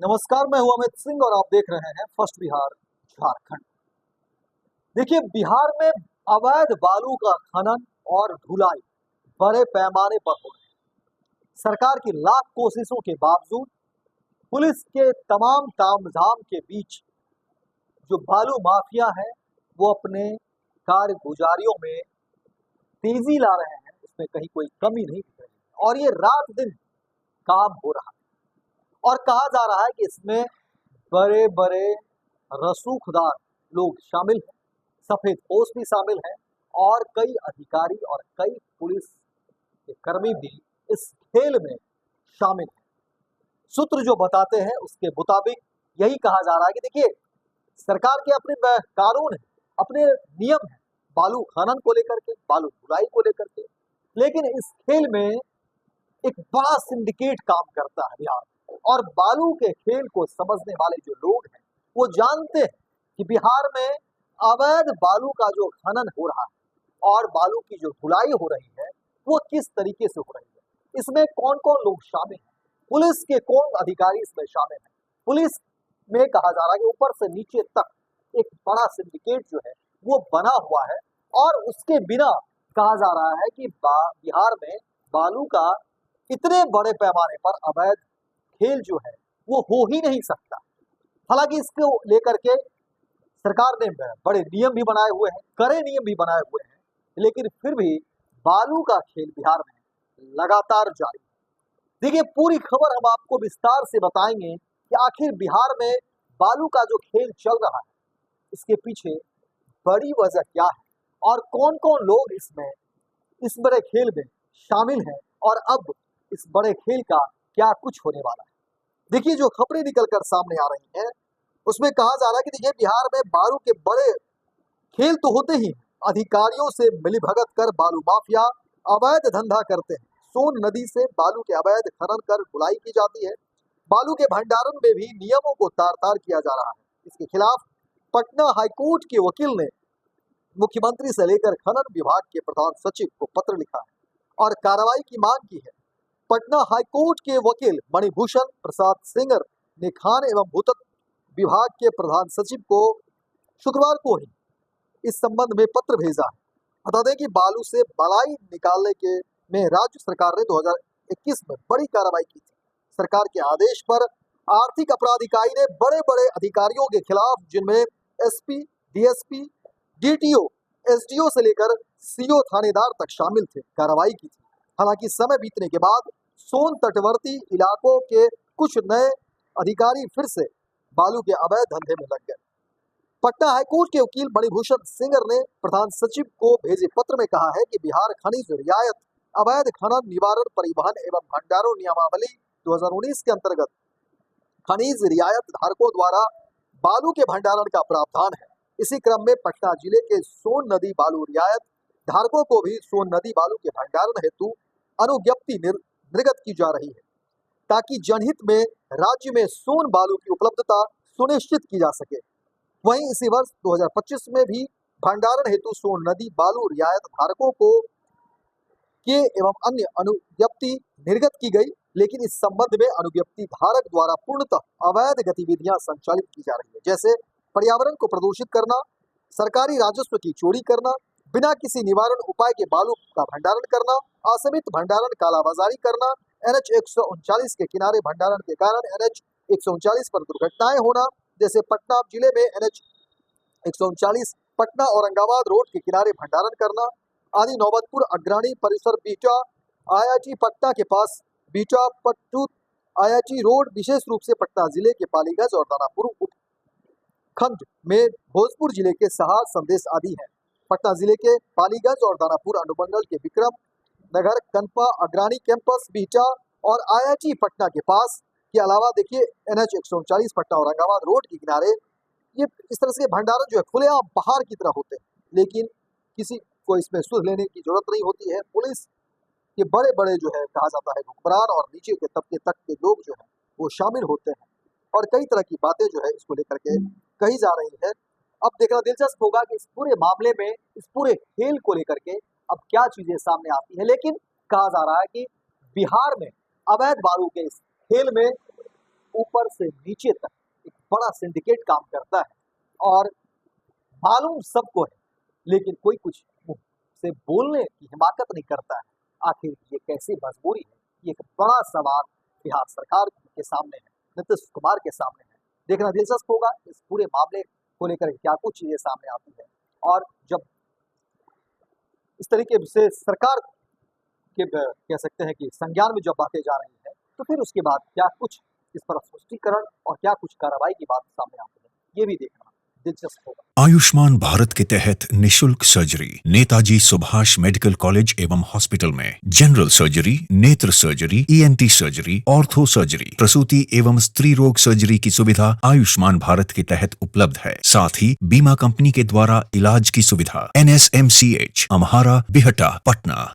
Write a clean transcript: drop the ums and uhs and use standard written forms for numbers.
नमस्कार, मैं हूं अमित सिंह और आप देख रहे हैं फर्स्ट बिहार झारखंड। देखिए, बिहार में अवैध बालू का खनन और ढुलाई बड़े पैमाने पर हो रही है। सरकार की लाख कोशिशों के बावजूद पुलिस के तमाम तामझाम के बीच जो बालू माफिया है वो अपने कारगुजारियों में तेजी ला रहे हैं। इसमें कहीं कोई कमी नहीं दिख रही है और ये रात दिन काम हो रहा है। और कहा जा रहा है कि इसमें बड़े बड़े रसूखदार लोग शामिल हैं, सफेद पोश भी शामिल हैं और कई अधिकारी और कई पुलिस के कर्मी भी इस खेल में शामिल हैं। सूत्र जो बताते हैं उसके मुताबिक यही कहा जा रहा है कि देखिए, सरकार के अपने कानून है, अपने नियम है बालू खनन को लेकर के, बालू ढुलाई को लेकर के, लेकिन इस खेल में एक बड़ा सिंडिकेट काम करता है बिहार में। और बालू के खेल को समझने वाले जो लोग हैं वो जानते हैं कि बिहार में अवैध बालू का जो खनन हो रहा है और बालू की जो ढुलाई हो रही है वो किस तरीके से हो रही है, इसमें कौन कौन लोग शामिल हैं, पुलिस के कौन अधिकारी इसमें शामिल हैं। पुलिस में कहा जा रहा है कि ऊपर से नीचे तक एक बड़ा सिंडिकेट जो है वो बना हुआ है और उसके बिना कहा जा रहा है कि बिहार में बालू का इतने बड़े पैमाने पर अवैध खेल जो है वो हो ही नहीं सकता। हालांकि इसको लेकर के सरकार ने बड़े नियम भी बनाए हुए हैं, कड़े नियम भी बनाए हुए हैं, लेकिन फिर भी बालू का खेल बिहार में लगातार जारी है। देखिए, पूरी खबर हम आपको विस्तार से बताएंगे कि आखिर बिहार में बालू का जो खेल चल रहा है इसके पीछे बड़ी वजह क्या है और कौन कौन लोग इसमें इस बड़े खेल में शामिल हैं और अब इस बड़े खेल का क्या कुछ होने वाला है। देखिए, जो खबरें निकलकर सामने आ रही हैं उसमें कहा जा रहा है कि देखिए, बिहार में बालू के बड़े खेल तो होते ही हैं, अधिकारियों से मिलीभगत कर बालू माफिया अवैध धंधा करते हैं। सोन नदी से बालू के अवैध खनन कर ढुलाई की जाती है। बालू के भंडारण में भी नियमों को तार तार किया जा रहा है। इसके खिलाफ पटना हाईकोर्ट के वकील ने मुख्यमंत्री से लेकर खनन विभाग के प्रधान सचिव को पत्र लिखा है और कार्रवाई की मांग की है। पटना हाईकोर्ट के वकील मणिभूषण प्रसाद सिंगर ने खान एवं भूतत्व विभाग के प्रधान सचिव को शुक्रवार को ही इस संबंध में पत्र भेजा है। बता दें कि बालू से बलाई निकालने के में राज्य सरकार ने 2021 में बड़ी कार्रवाई की थी। सरकार के आदेश पर आर्थिक अपराध इकाई ने बड़े बड़े अधिकारियों के खिलाफ, जिनमें एसपी, डीएसपी, डीटीओ, एसडीओ से लेकर सीओ थानेदार तक शामिल थे, कार्रवाई की थी। हालांकि समय बीतने के बाद सोन तटवर्ती इलाकों के कुछ नए अधिकारी फिर से बालू के अवैध धंधे में लग गए। पटना हाईकोर्ट के वकील मणिभूषण सिंगर ने प्रधान सचिव को भेजे पत्र में कहा है कि बिहार खनिज रियायत अवैध खनन निवारण परिवहन एवं भंडारण नियमावली 2019 के अंतर्गत खनिज रियायत धारकों द्वारा बालू के भंडारण का प्रावधान है। इसी क्रम में पटना जिले के सोन नदी बालू रियायत धारकों को भी सोन नदी बालू के भंडारण हेतु अनुज्ञप्ति निर्गत की जा रही है ताकि जनहित में राज्य में सोन बालू की उपलब्धता सुनिश्चित की जा सके। वहीं इसी वर्ष 2025 में भी भंडारण हेतु सोन नदी बालू रियायत धारकों को के एवं अन्य अनुज्ञप्ति निर्गत की गई, लेकिन इस संबंध में अनुज्ञप्ति धारक द्वारा पूर्णतः अवैध गतिविधियां संचालित की जा रही है, जैसे पर्यावरण को प्रदूषित करना, सरकारी राजस्व की चोरी करना, बिना किसी निवारण उपाय के बालू का भंडारण करना, असीमित भंडारण कालाबाजारी करना, NH 139 के किनारे भंडारण के कारण NH 139 पर दुर्घटनाएं होना, जैसे पटना जिले में NH 139 पटना औरंगाबाद रोड के किनारे भंडारण करना आदि। नौबतपुर अग्रणी परिसर बीटा IIT पटना के पास बीटा पट्टू IIT रोड, विशेष रूप से पटना जिले के पालीगंज और दानापुर उपखंड में भोजपुर जिले के सहार संदेश आदि हैं। पटना जिले के पालीगंज और दानापुर अनुमंडल के विक्रम नगर, कनपा, अग्रणी कैंपस, बीटा और IIT पटना के पास के अलावा देखिए NH 139 पटना औरंगाबाद रोड के किनारे ये इस तरह से भंडारण जो है खुलेआम पहाड़ की तरह होते हैं, लेकिन किसी को इसमें सुध लेने की जरूरत नहीं होती है। पुलिस के बड़े बड़े जो है कहा जाता है हुक्मरान और नीचे के तबके तक के लोग जो है वो शामिल होते हैं और कई तरह की बातें जो है इसको लेकर के कही जा रही है। अब देखना दिलचस्प होगा कि इस पूरे मामले में, इस पूरे खेल को लेकर के अब क्या चीजें सामने आती है। लेकिन कहा जा रहा है कि बिहार में अवैध बालू के इस खेल में ऊपर से नीचे तक एक बड़ा सिंडिकेट काम करता है और मालूम सबको है, लेकिन कोई कुछ मुंह से बोलने की हिमाकत नहीं करता है। आखिर ये कैसी मजबूरी है? ये एक बड़ा सवाल बिहार सरकार के सामने है, नीतीश कुमार के सामने है। देखना दिलचस्प होगा इस पूरे मामले को लेकर क्या कुछ चीजें सामने आती है और जब इस तरीके से सरकार के कह सकते हैं कि संज्ञान में जब बातें जा रही है, तो फिर उसके बाद क्या कुछ इस पर स्पष्टीकरण और क्या कुछ कार्रवाई की बात सामने आती है, ये भी देखना दिलचस्प होगा। आयुष्मान भारत के तहत निशुल्क surgery Netaji Subhash medical college एवं हॉस्पिटल में जनरल सर्जरी, नेत्र surgery, ENT surgery, ortho surgery, प्रसूति एवं स्त्री रोग सर्जरी की सुविधा आयुष्मान भारत के तहत उपलब्ध है। साथ ही बीमा कंपनी के द्वारा इलाज की सुविधा। NSMCH, अम्हारा, बिहटा, पटना।